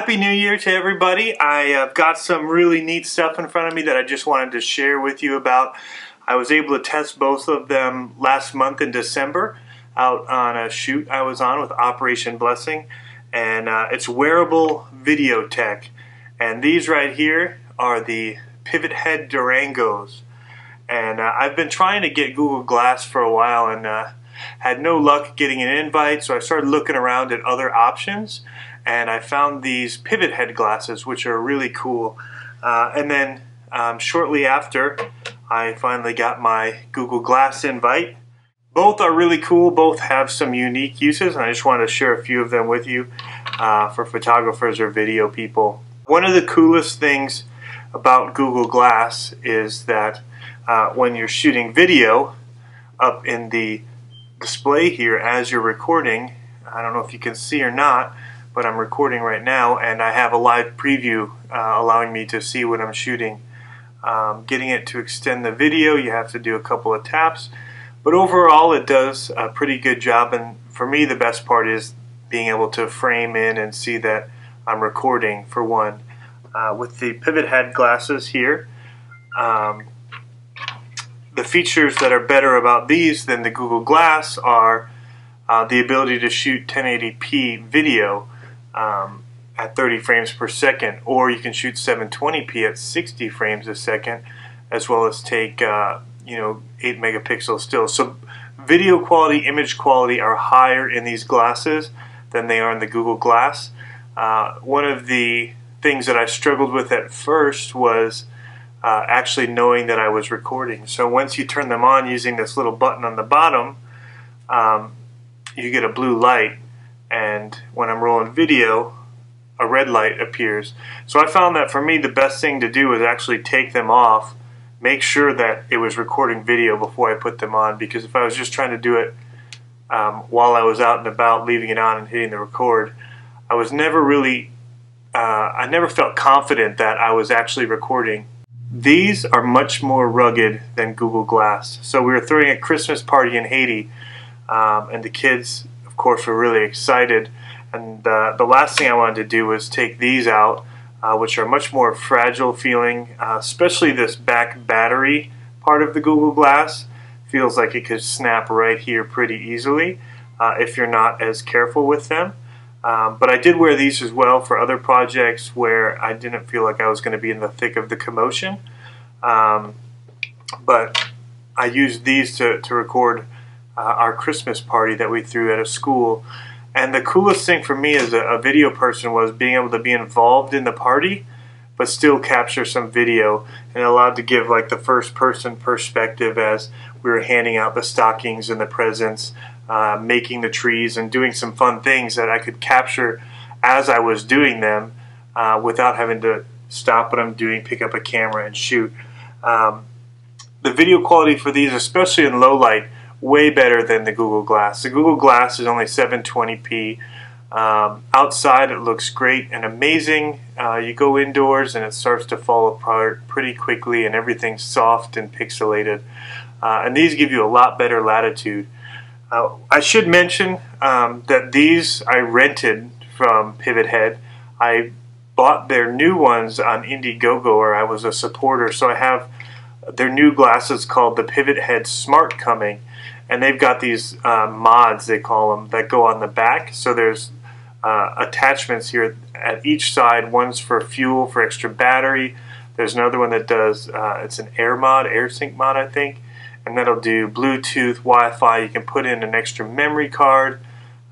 Happy New Year to everybody. I've got some really neat stuff in front of me that I just wanted to share with you about. I was able to test both of them last month in December out on a shoot I was on with Operation Blessing, and it's wearable video tech. And these right here are the Pivothead Durangos. And I've been trying to get Google Glass for a while and had no luck getting an invite, so I started looking around at other options, and I found these Pivothead glasses, which are really cool. And then shortly after, I finally got my Google Glass invite. Both are really cool, both have some unique uses, and I just wanted to share a few of them with you for photographers or video people. One of the coolest things about Google Glass is that when you're shooting video, up in the display here as you're recording, I don't know if you can see or not, but I'm recording right now and I have a live preview allowing me to see what I'm shooting. Getting it to extend the video, you have to do a couple of taps, but overall it does a pretty good job, and for me the best part is being able to frame in and see that I'm recording, for one. With the Pivothead glasses here, the features that are better about these than the Google Glass are the ability to shoot 1080p video at 30 frames per second, or you can shoot 720p at 60 frames a second, as well as take 8 megapixel stills. So video quality, image quality are higher in these glasses than they are in the Google Glass. One of the things that I struggled with at first was actually knowing that I was recording. So once you turn them on using this little button on the bottom, you get a blue light, and when I'm rolling video, a red light appears. So I found that for me the best thing to do was actually take them off, make sure that it was recording video before I put them on, because if I was just trying to do it while I was out and about, leaving it on and hitting the record, I was never really I never felt confident that I was actually recording. These are much more rugged than Google Glass. So we were throwing a Christmas party in Haiti, and the kids, of course, were really excited. And the last thing I wanted to do was take these out, which are much more fragile feeling, especially this back battery part of the Google Glass. Feels like it could snap right here pretty easily if you're not as careful with them. But I did wear these as well for other projects where I didn't feel like I was going to be in the thick of the commotion. But I used these to record our Christmas party that we threw at a school. And the coolest thing for me as a video person was being able to be involved in the party, but still capture some video, and allowed to give like the first person perspective as we were handing out the stockings and the presents, making the trees, and doing some fun things that I could capture as I was doing them without having to stop what I'm doing, pick up a camera and shoot. The video quality for these, especially in low light, way better than the Google Glass. The Google Glass is only 720p. Outside it looks great and amazing. You go indoors and it starts to fall apart pretty quickly and everything's soft and pixelated. And these give you a lot better latitude. I should mention that these I rented from Pivothead. I bought their new ones on Indiegogo, or I was a supporter, so I have their new glasses called the Pivothead Smart coming, and they've got these mods, they call them, that go on the back. So there's attachments here at each side. One's for fuel, for extra battery. There's another one that does, it's an AirSync mod, I think. And that'll do Bluetooth, Wi-Fi. You can put in an extra memory card,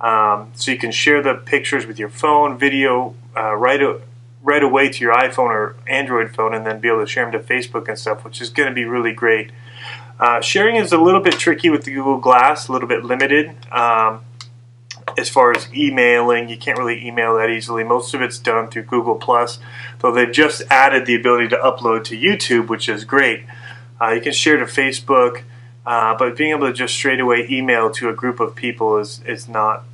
so you can share the pictures with your phone, video right away to your iPhone or Android phone, and then be able to share them to Facebook and stuff, which is going to be really great. Sharing is a little bit tricky with the Google Glass, a little bit limited. As far as emailing, you can't really email that easily. Most of it's done through Google+, though they've just added the ability to upload to YouTube, which is great. You can share to Facebook, but being able to just straight away email to a group of people is not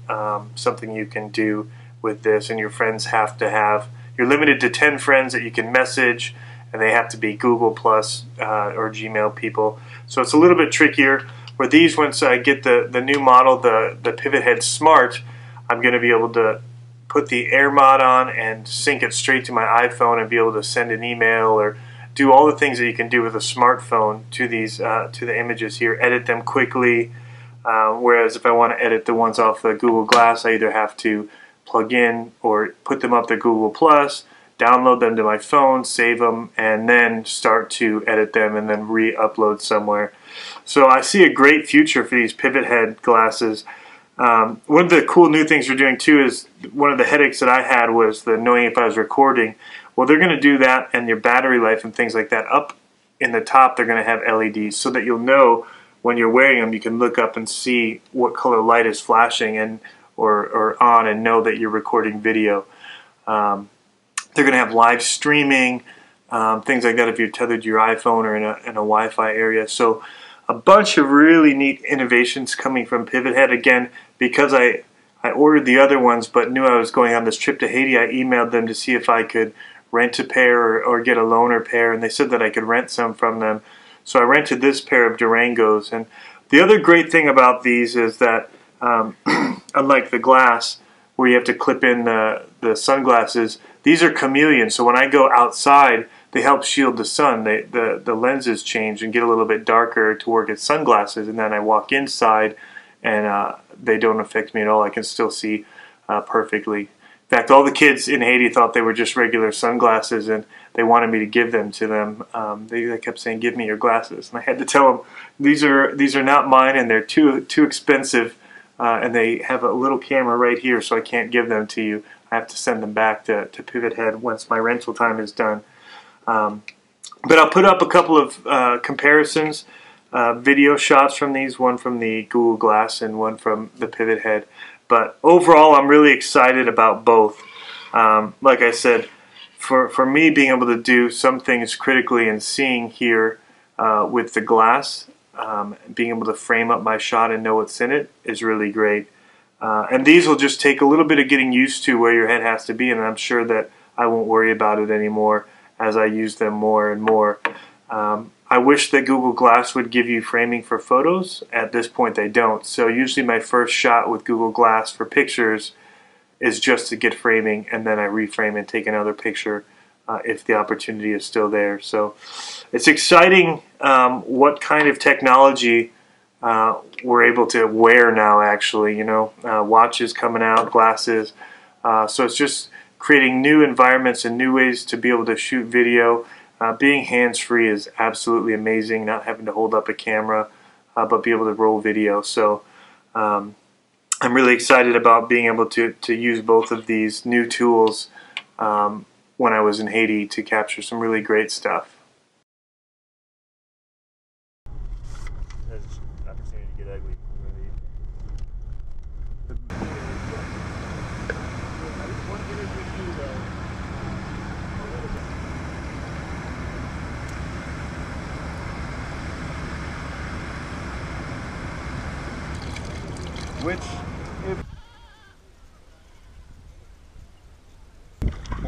something you can do with this, and your friends have to have, you're limited to 10 friends that you can message, and they have to be Google+ or Gmail people. So it's a little bit trickier. Where these, once I get the new model, the Pivothead Smart, I'm going to be able to put the Air Mod on and sync it straight to my iPhone and be able to send an email or do all the things that you can do with a smartphone to these to the images here. Edit them quickly. Whereas if I want to edit the ones off the Google Glass, I either have to plug in or put them up to Google Plus, download them to my phone, save them, and then start to edit them and then re-upload somewhere. So I see a great future for these Pivothead glasses. One of the cool new things they're doing too is one of the headaches that I had was the knowing if I was recording. Well, they're going to do that, and your battery life and things like that. Up in the top, they're going to have LEDs so that you'll know when you're wearing them. You can look up and see what color light is flashing and or on, and know that you're recording video. They're going to have live streaming, things like that if you're tethered to your iPhone or in a Wi-Fi area. So a bunch of really neat innovations coming from Pivothead. Again, because I ordered the other ones but knew I was going on this trip to Haiti, I emailed them to see if I could rent a pair or get a loaner pair, and they said that I could rent some from them. So I rented this pair of Durangos. And the other great thing about these is that unlike the glass where you have to clip in the sunglasses, these are chameleon. So when I go outside, they help shield the sun. The lenses change and get a little bit darker to work as sunglasses, and then I walk inside and they don't affect me at all. I can still see perfectly. In fact, all the kids in Haiti thought they were just regular sunglasses, and they wanted me to give them to them. They kept saying, "Give me your glasses," and I had to tell them these are not mine, and they're too expensive, and they have a little camera right here, so I can't give them to you. I have to send them back to Pivothead once my rental time is done. But I'll put up a couple of comparisons, video shots from these, one from the Google Glass and one from the Pivothead. But overall, I'm really excited about both. Like I said, for me, being able to do some things critically and seeing here with the glass, being able to frame up my shot and know what's in it is really great. And these will just take a little bit of getting used to where your head has to be, and I'm sure that I won't worry about it anymore as I use them more and more. I wish that Google Glass would give you framing for photos. At this point they don't. So usually my first shot with Google Glass for pictures is just to get framing, and then I reframe and take another picture if the opportunity is still there. So it's exciting what kind of technology we're able to wear now, actually. You know, watches coming out, glasses. So it's just creating new environments and new ways to be able to shoot video. Being hands-free is absolutely amazing, not having to hold up a camera, but be able to roll video. So I'm really excited about being able to use both of these new tools when I was in Haiti to capture some really great stuff. There's opportunity to get ugly. Which, if a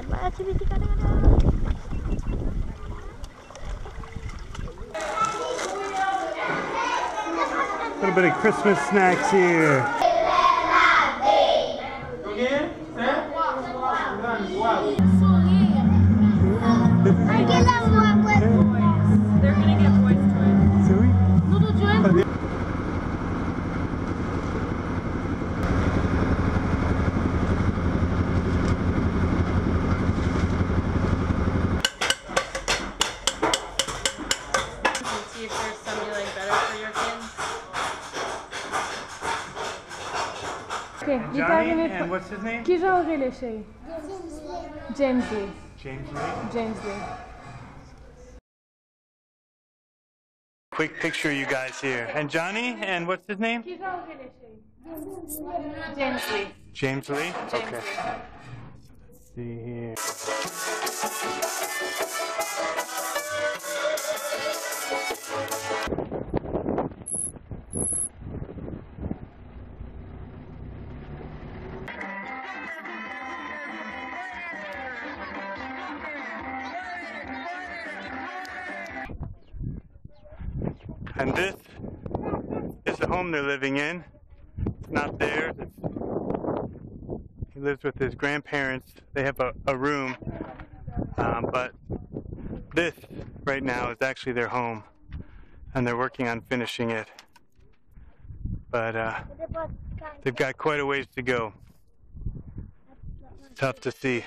little bit of Christmas snacks here. They're gonna get boys' toys. Little joy. See if there's somebody like better for your kids. Okay, Johnny, and what's his name? Qui genre est le chéri? James Lee. James Lee. James Lee. Quick picture of you guys here. And Johnny, and what's his name? Qui genre est le chéri? James Lee. James Lee? James Okay. Lee. Let's see here. And this is the home they're living in. It's not theirs. He lives with his grandparents. They have a room, but this right now is actually their home, and they're working on finishing it. But they've got quite a ways to go. It's tough to see.